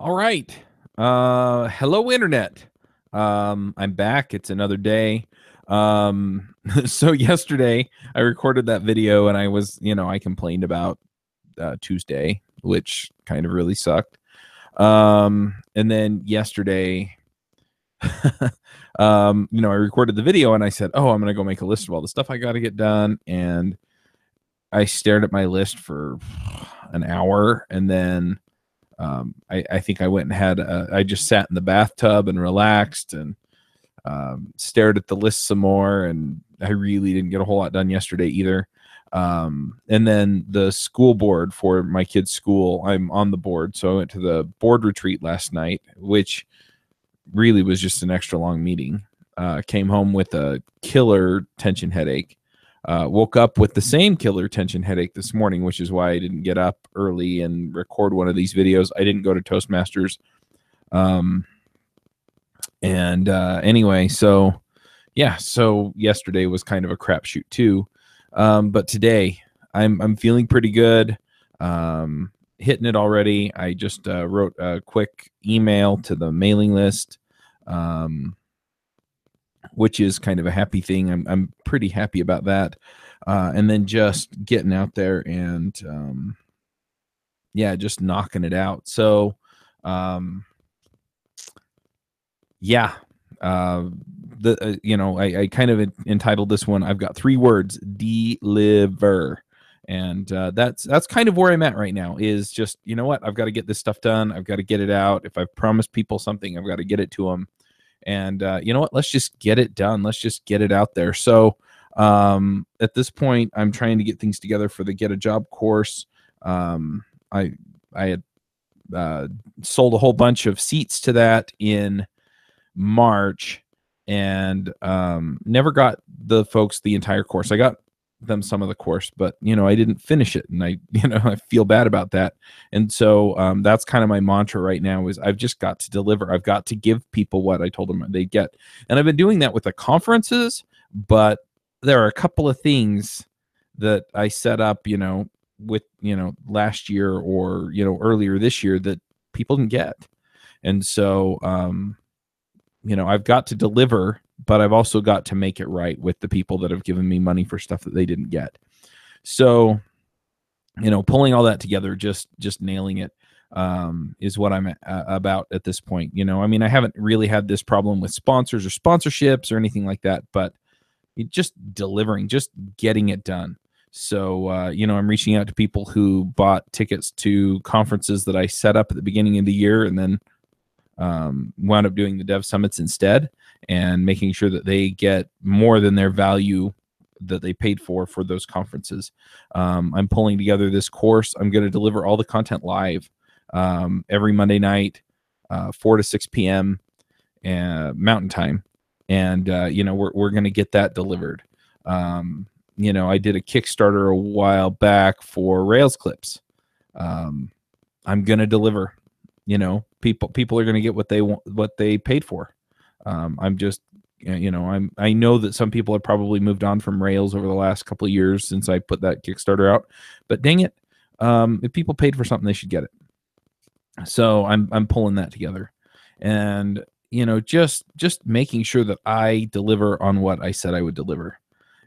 All right. Hello, Internet. I'm back. It's another day. So yesterday I recorded that video and I complained about Tuesday, which kind of really sucked. And then yesterday, I recorded the video and I said, oh, I'm going to go make a list of all the stuff I got to get done. And I stared at my list for an hour and then I think I went and I just sat in the bathtub and relaxed and stared at the list some more. And I really didn't get a whole lot done yesterday either. And then the school board for my kid's school, I'm on the board. So I went to the board retreat last night, which really was just an extra long meeting. Came home with a killer tension headache. Woke up with the same killer tension headache this morning, which is why I didn't get up early and record one of these videos. I didn't go to Toastmasters. Anyway, so yesterday was kind of a crapshoot too. But today I'm feeling pretty good. Hitting it already. I just wrote a quick email to the mailing list. Which is kind of a happy thing. I'm pretty happy about that. And then just getting out there and just knocking it out. So I kind of entitled this one. I've got 3 words: deliver. And that's kind of where I'm at right now. Is just, you know what, I've got to get this stuff done. I've got to get it out. If I've promised people something, I've got to get it to them. And you know what? Let's just get it done. Let's just get it out there. So at this point, I'm trying to get things together for the Get a Job course. I had sold a whole bunch of seats to that in March and never got the folks the entire course. I got them some of the course, but I didn't finish it, and I feel bad about that. And so that's kind of my mantra right now: is I've just got to deliver. I've got to give people what I told them they get. And I've been doing that with the conferences, but there are a couple of things that I set up with last year or earlier this year that people didn't get. And so I've got to deliver, but I've also got to make it right with the people that have given me money for stuff that they didn't get. So, pulling all that together, just nailing it, is what I'm about at this point. I haven't really had this problem with sponsors or sponsorships or anything like that, but just delivering, just getting it done. So, I'm reaching out to people who bought tickets to conferences that I set up at the beginning of the year and then wound up doing the dev summits instead, and making sure that they get more than their value that they paid for those conferences. I'm pulling together this course. I'm going to deliver all the content live every Monday night, 4 to 6 p.m. Mountain Time. And, we're going to get that delivered. I did a Kickstarter a while back for Rails clips. I'm going to deliver. People are going to get what they want, what they paid for. I'm just, I know that some people have probably moved on from Rails over the last couple of years since I put that Kickstarter out, but dang it, if people paid for something, they should get it. So I'm pulling that together, and just making sure that I deliver on what I said I would deliver,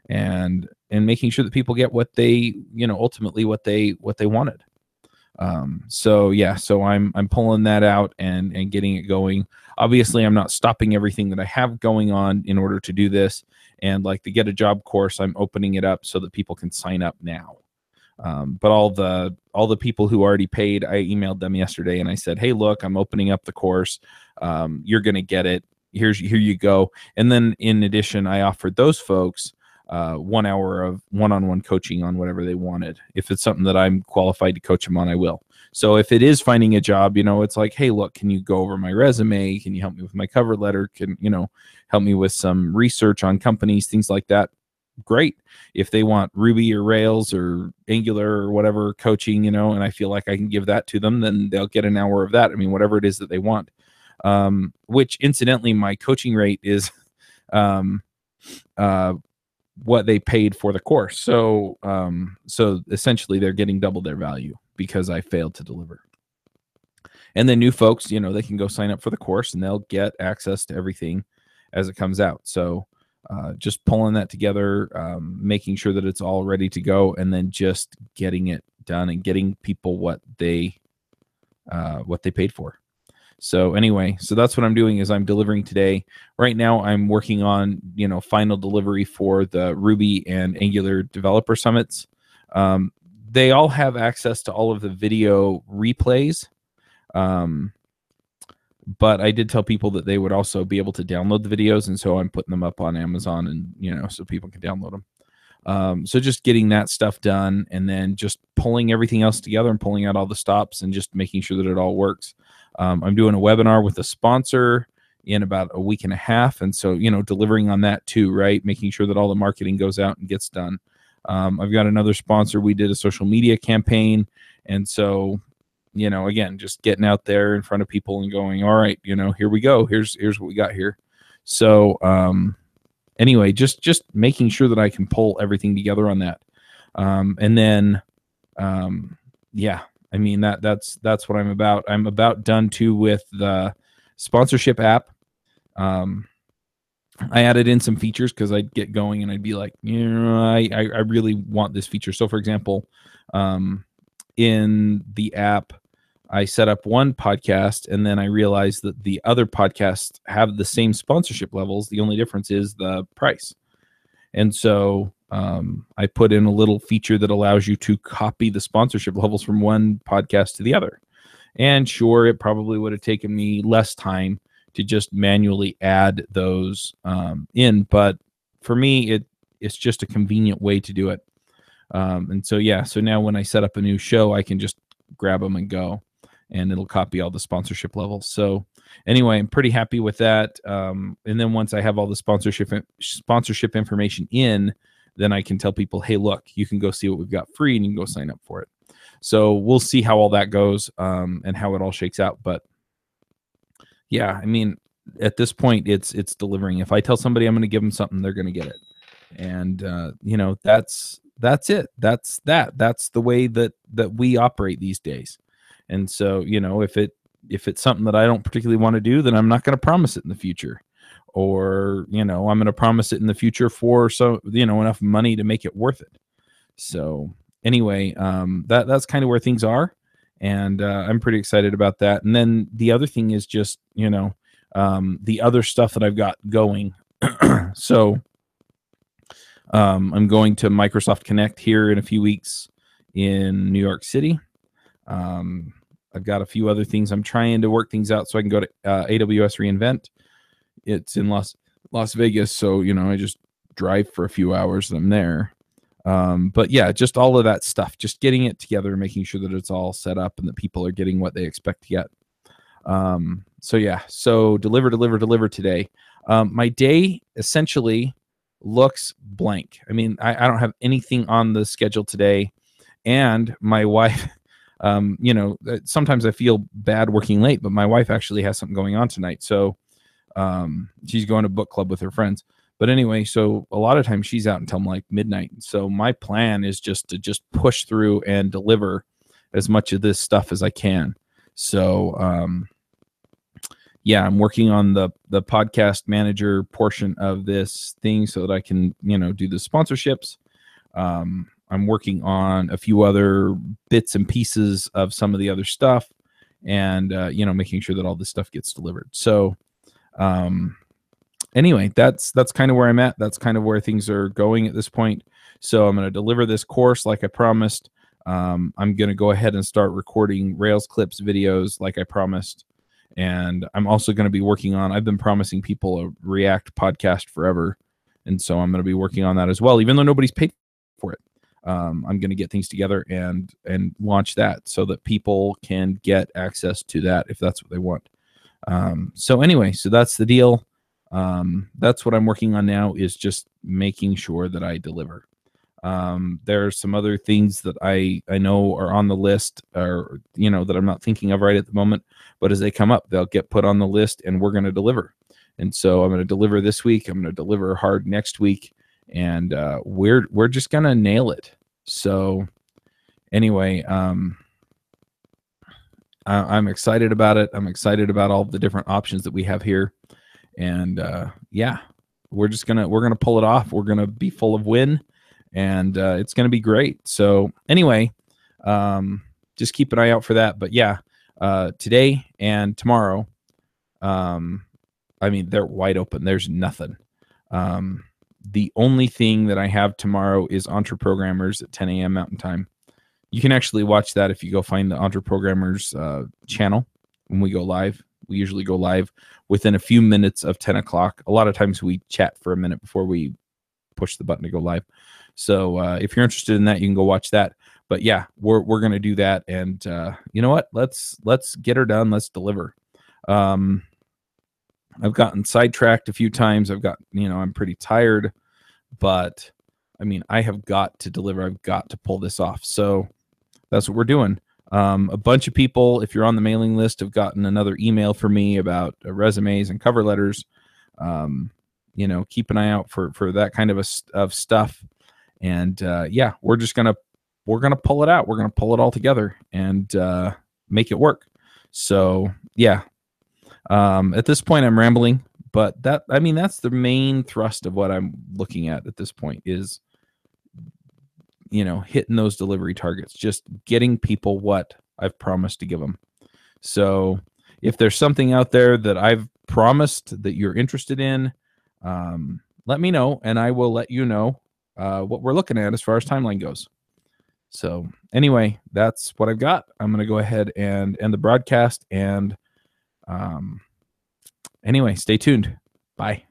and making sure that people get what they, ultimately what they wanted. So I'm pulling that out and getting it going. Obviously, I'm not stopping everything that I have going on in order to do this. And like the Get a Job course, I'm opening it up so that people can sign up now. But all the people who already paid, I emailed them yesterday and I said, hey, look, I'm opening up the course. You're going to get it. Here you go. And then in addition, I offered those folks 1 hour of one-on-one coaching on whatever they wanted. If it's something that I'm qualified to coach them on, I will. So if it is finding a job, it's like, hey, look, can you go over my resume? Can you help me with my cover letter? Can help me with some research on companies, things like that? Great. If they want Ruby or Rails or Angular or whatever coaching, and I feel like I can give that to them, then they'll get an hour of that. Whatever it is that they want. Which incidentally, my coaching rate is what they paid for the course. So essentially they're getting double their value because I failed to deliver. And then new folks, you know, they can go sign up for the course and they'll get access to everything as it comes out. So just pulling that together, making sure that it's all ready to go, and then just getting it done and getting people what they paid for. So anyway, so that's what I'm doing is I'm delivering today. Right now, I'm working on, you know, final delivery for the Ruby and Angular developer summits. They all have access to all of the video replays. But I did tell people that they would also be able to download the videos. And so I'm putting them up on Amazon, and, you know, so people can download them. So just getting that stuff done, and then just pulling everything else together and pulling out all the stops and just making sure that it all works. I'm doing a webinar with a sponsor in about a week and a half. And so, you know, delivering on that too, right? Making sure that all the marketing goes out and gets done. I've got another sponsor. We did a social media campaign. And so, you know, again, just getting out there in front of people and going, all right, you know, here we go. Here's what we got here. So, anyway, just making sure that I can pull everything together on that. And then, yeah, I mean, that's what I'm about. I'm about done too with the sponsorship app. I added in some features because I'd get going and I'd be like, you know, I really want this feature. So for example, in the app, I set up one podcast, and then I realized that the other podcasts have the same sponsorship levels. The only difference is the price. And so I put in a little feature that allows you to copy the sponsorship levels from one podcast to the other. And sure, it probably would have taken me less time to just manually add those in. But for me, it's just a convenient way to do it. And so, yeah, so now when I set up a new show, I can just grab them and go, and it'll copy all the sponsorship levels. So anyway, I'm pretty happy with that. And then once I have all the sponsorship information in, then I can tell people, hey, look, you can go see what we've got free, and you can go sign up for it. So we'll see how all that goes, and how it all shakes out. But yeah, I mean, at this point, it's delivering. If I tell somebody I'm going to give them something, they're going to get it. And you know, that's it. That's the way that we operate these days. And so, you know, if it's something that I don't particularly want to do, then I'm not going to promise it in the future. Or, you know, I'm going to promise it in the future for, so, you know, enough money to make it worth it. So anyway, that's kind of where things are. And I'm pretty excited about that. And then the other thing is just, you know, the other stuff that I've got going. So I'm going to Microsoft Connect here in a few weeks in New York City. I've got a few other things. I'm trying to work things out so I can go to AWS reInvent. It's in Las Vegas, so, you know, I just drive for a few hours and I'm there. But yeah, just all of that stuff, just getting it together, making sure that it's all set up and that people are getting what they expect to get. So yeah, so deliver today. My day essentially looks blank. I mean, I don't have anything on the schedule today, and my wife, you know, sometimes I feel bad working late, but my wife actually has something going on tonight. So she's going to book club with her friends. But anyway, so a lot of times she's out until like midnight. So my plan is just to push through and deliver as much of this stuff as I can. So yeah, I'm working on the podcast manager portion of this thing so that I can, you know, do the sponsorships. I'm working on a few other bits and pieces of some of the other stuff, and you know, making sure that all this stuff gets delivered. So anyway, that's kind of where I'm at. That's kind of where things are going at this point. So I'm going to deliver this course like I promised. I'm going to go ahead and start recording Rails clips videos like I promised. And I'm also going to be working on, I've been promising people a React podcast forever. And so I'm going to be working on that as well, even though nobody's paid for it. I'm going to get things together and launch that so that people can get access to that if that's what they want. So anyway, so that's the deal. That's what I'm working on now, is just making sure that I deliver. There are some other things that I know are on the list, or, you know, that I'm not thinking of right at the moment, but as they come up, they'll get put on the list and we're going to deliver. And so I'm going to deliver this week. I'm going to deliver hard next week, and we're just going to nail it. So anyway, I'm excited about it. I'm excited about all the different options that we have here. And yeah, we're gonna pull it off. We're gonna be full of win, and it's gonna be great. So anyway, just keep an eye out for that. But yeah, today and tomorrow, I mean, they're wide open. There's nothing. The only thing that I have tomorrow is Entre Programmers at 10 a.m. Mountain Time. You can actually watch that if you go find the Entre Programmers channel when we go live. We usually go live within a few minutes of 10 o'clock. A lot of times we chat for a minute before we push the button to go live. So if you're interested in that, you can go watch that. But yeah, we're going to do that. And you know what? Let's get her done. Let's deliver. I've gotten sidetracked a few times. I'm pretty tired, but I mean, I have got to deliver. I've got to pull this off. So that's what we're doing. A bunch of people, if you're on the mailing list, have gotten another email from me about resumes and cover letters. Keep an eye out for that kind of stuff. And yeah, we're gonna pull it out. We're gonna pull it all together and make it work. So yeah. At this point, I'm rambling, but that's the main thrust of what I'm looking at this point is, hitting those delivery targets, just getting people what I've promised to give them. So if there's something out there that I've promised that you're interested in, let me know, and I will let you know what we're looking at as far as timeline goes. So anyway, that's what I've got. I'm going to go ahead and end the broadcast, and anyway, stay tuned. Bye.